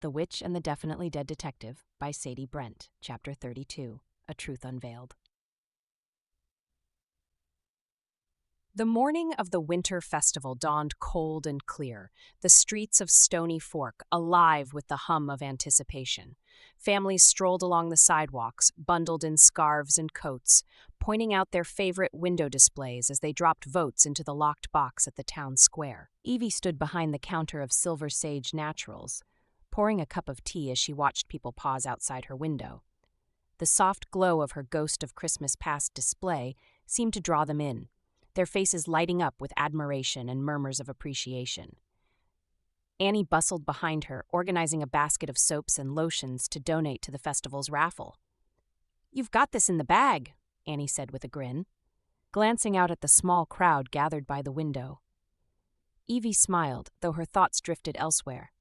The Witch and the Definitely Dead Detective by Sadie Brent, Chapter 32, A Truth Unveiled. The morning of the winter festival dawned cold and clear, the streets of Stony Fork alive with the hum of anticipation. Families strolled along the sidewalks, bundled in scarves and coats, pointing out their favorite window displays as they dropped votes into the locked box at the town square. Evie stood behind the counter of Silver Sage Naturals, pouring a cup of tea as she watched people pause outside her window. The soft glow of her Ghost of Christmas Past display seemed to draw them in, their faces lighting up with admiration and murmurs of appreciation. Annie bustled behind her, organizing a basket of soaps and lotions to donate to the festival's raffle. "You've got this in the bag," Annie said with a grin, glancing out at the small crowd gathered by the window. Evie smiled, though her thoughts drifted elsewhere.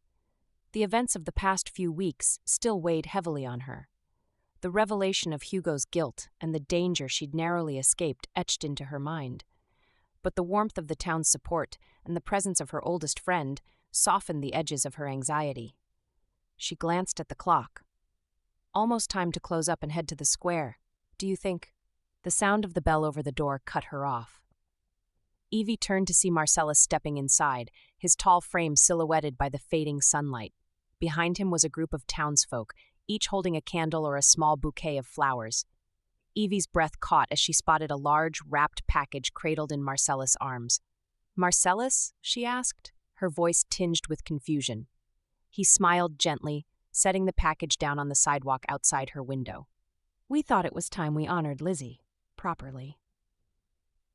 The events of the past few weeks still weighed heavily on her. The revelation of Hugo's guilt and the danger she'd narrowly escaped etched into her mind. But the warmth of the town's support and the presence of her oldest friend softened the edges of her anxiety. She glanced at the clock. Almost time to close up and head to the square. Do you think? The sound of the bell over the door cut her off. Evie turned to see Marcellus stepping inside, his tall frame silhouetted by the fading sunlight. Behind him was a group of townsfolk, each holding a candle or a small bouquet of flowers. Evie's breath caught as she spotted a large, wrapped package cradled in Marcellus' arms. "Marcellus?" she asked, her voice tinged with confusion. He smiled gently, setting the package down on the sidewalk outside her window. "We thought it was time we honored Lizzie, properly."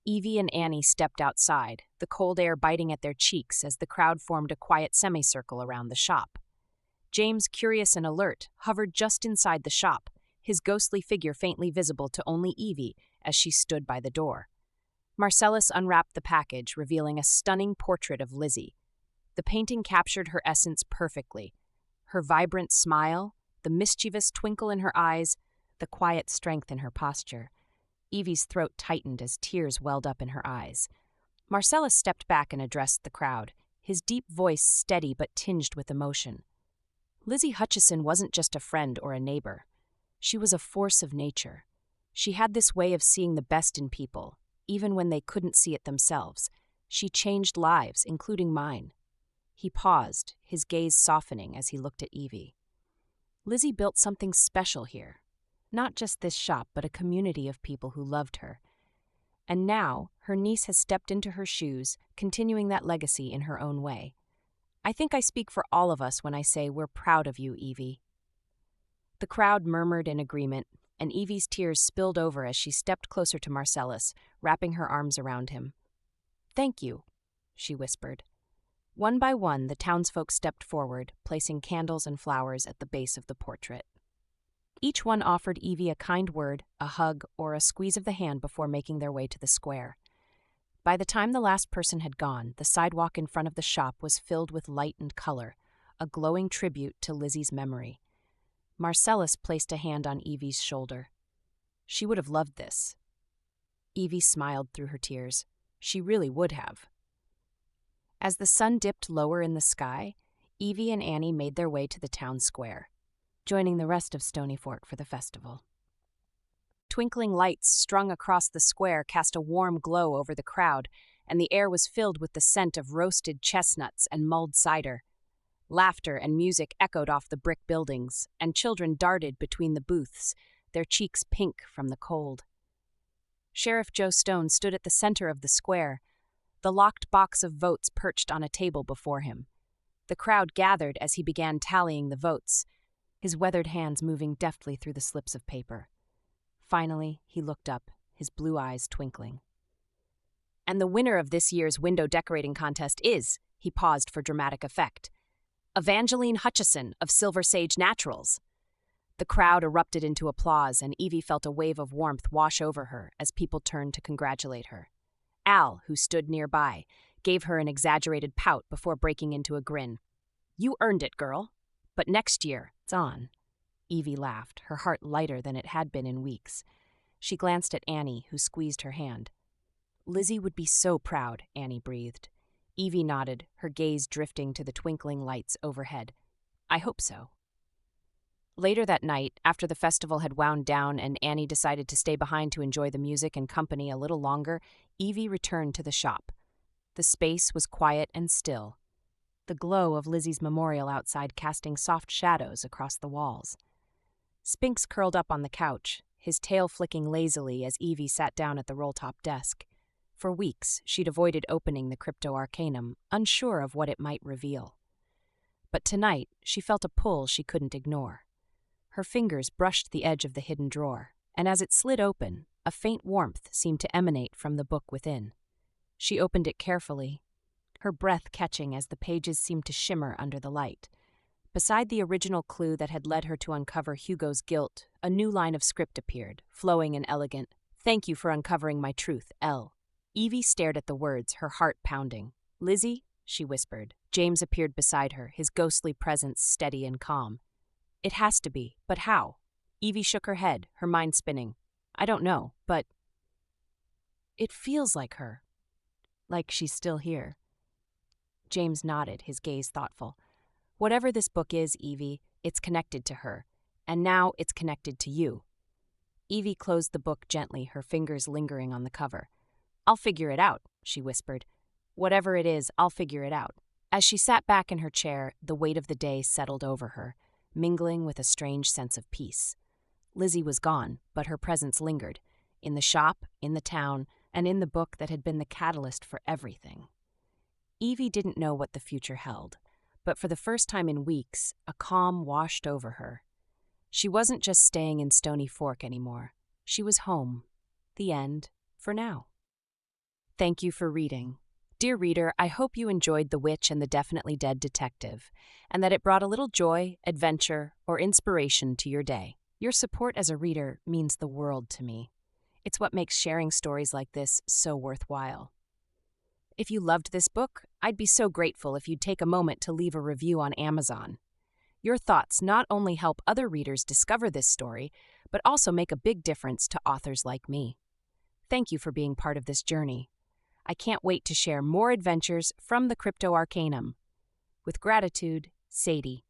Evie and Annie stepped outside, the cold air biting at their cheeks as the crowd formed a quiet semicircle around the shop. James, curious and alert, hovered just inside the shop, his ghostly figure faintly visible to only Evie as she stood by the door. Marcellus unwrapped the package, revealing a stunning portrait of Lizzie. The painting captured her essence perfectly. Her vibrant smile, the mischievous twinkle in her eyes, the quiet strength in her posture. Evie's throat tightened as tears welled up in her eyes. Marcellus stepped back and addressed the crowd, his deep voice steady but tinged with emotion. Lizzie Hutchison wasn't just a friend or a neighbor. She was a force of nature. She had this way of seeing the best in people, even when they couldn't see it themselves. She changed lives, including mine. He paused, his gaze softening as he looked at Evie. Lizzie built something special here. Not just this shop, but a community of people who loved her. And now, her niece has stepped into her shoes, continuing that legacy in her own way. I think I speak for all of us when I say we're proud of you, Evie. The crowd murmured in agreement, and Evie's tears spilled over as she stepped closer to Marcellus, wrapping her arms around him. "Thank you," she whispered. One by one, the townsfolk stepped forward, placing candles and flowers at the base of the portrait. Each one offered Evie a kind word, a hug, or a squeeze of the hand before making their way to the square. By the time the last person had gone, the sidewalk in front of the shop was filled with light and color, a glowing tribute to Lizzie's memory. Marcellus placed a hand on Evie's shoulder. She would have loved this. Evie smiled through her tears. She really would have. As the sun dipped lower in the sky, Evie and Annie made their way to the town square, joining the rest of Stony Fork for the festival. Twinkling lights strung across the square cast a warm glow over the crowd, and the air was filled with the scent of roasted chestnuts and mulled cider. Laughter and music echoed off the brick buildings, and children darted between the booths, their cheeks pink from the cold. Sheriff Joe Stone stood at the center of the square, the locked box of votes perched on a table before him. The crowd gathered as he began tallying the votes, his weathered hands moving deftly through the slips of paper. Finally, he looked up, his blue eyes twinkling. "And the winner of this year's window decorating contest is," he paused for dramatic effect, "Evangeline Hutchison of Silver Sage Naturals." The crowd erupted into applause, and Evie felt a wave of warmth wash over her as people turned to congratulate her. Al, who stood nearby, gave her an exaggerated pout before breaking into a grin. "You earned it, girl. But next year, it's on." Evie laughed, her heart lighter than it had been in weeks. She glanced at Annie, who squeezed her hand. "Lizzie would be so proud," Annie breathed. Evie nodded, her gaze drifting to the twinkling lights overhead. I hope so. Later that night, after the festival had wound down and Annie decided to stay behind to enjoy the music and company a little longer, Evie returned to the shop. The space was quiet and still, the glow of Lizzie's memorial outside casting soft shadows across the walls. Spinks curled up on the couch, his tail flicking lazily as Evie sat down at the roll-top desk. For weeks, she'd avoided opening the Crypto Arcanum, unsure of what it might reveal. But tonight, she felt a pull she couldn't ignore. Her fingers brushed the edge of the hidden drawer, and as it slid open, a faint warmth seemed to emanate from the book within. She opened it carefully, her breath catching as the pages seemed to shimmer under the light. Beside the original clue that had led her to uncover Hugo's guilt, a new line of script appeared, flowing and elegant. "Thank you for uncovering my truth, L." Evie stared at the words, her heart pounding. "Lizzie?" she whispered. James appeared beside her, his ghostly presence steady and calm. "It has to be, but how?" Evie shook her head, her mind spinning. "I don't know, but it feels like her. Like she's still here." James nodded, his gaze thoughtful. "Whatever this book is, Evie, it's connected to her. And now it's connected to you." Evie closed the book gently, her fingers lingering on the cover. "I'll figure it out," she whispered. "Whatever it is, I'll figure it out." As she sat back in her chair, the weight of the day settled over her, mingling with a strange sense of peace. Lizzie was gone, but her presence lingered, in the shop, in the town, and in the book that had been the catalyst for everything. Evie didn't know what the future held, but for the first time in weeks, a calm washed over her. She wasn't just staying in Stony Fork anymore. She was home. The end, for now. Thank you for reading. Dear reader, I hope you enjoyed The Witch and the Definitely Dead Detective, and that it brought a little joy, adventure, or inspiration to your day. Your support as a reader means the world to me. It's what makes sharing stories like this so worthwhile. If you loved this book, I'd be so grateful if you'd take a moment to leave a review on Amazon. Your thoughts not only help other readers discover this story, but also make a big difference to authors like me. Thank you for being part of this journey. I can't wait to share more adventures from the Crypto Arcanum. With gratitude, Sadie.